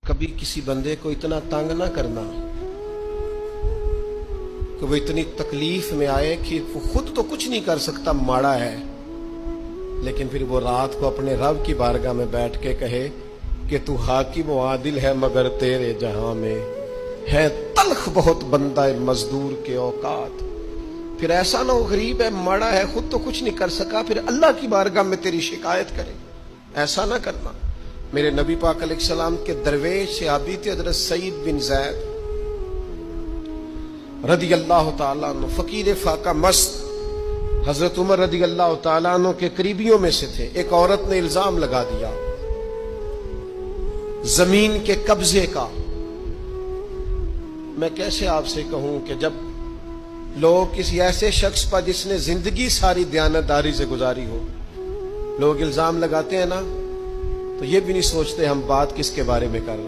کبھی کسی بندے کو اتنا تنگ نہ کرنا کہ وہ اتنی تکلیف میں آئے کہ وہ خود تو کچھ نہیں کر سکتا، ماڑا ہے، لیکن پھر وہ رات کو اپنے رب کی بارگاہ میں بیٹھ کے کہے کہ تو حاکم و عادل ہے مگر تیرے جہاں میں ہے تلخ بہت بندہ مزدور کے اوقات۔ پھر ایسا نہ ہو غریب ہے، ماڑا ہے، خود تو کچھ نہیں کر سکا، پھر اللہ کی بارگاہ میں تیری شکایت کرے۔ ایسا نہ کرنا۔ میرے نبی پاک علیہ السلام کے درویش صحابی تھے حضرت سعید بن زید رضی اللہ تعالیٰ عنہ، فقیر فاقہ مست، حضرت عمر رضی اللہ تعالیٰ عنہ کے قریبیوں میں سے تھے۔ ایک عورت نے الزام لگا دیا زمین کے قبضے کا۔ میں کیسے آپ سے کہوں کہ جب لوگ کسی ایسے شخص پر جس نے زندگی ساری دیانتداری سے گزاری ہو، لوگ الزام لگاتے ہیں نا، تو یہ بھی نہیں سوچتے ہم بات کس کے بارے میں کر رہے ہیں۔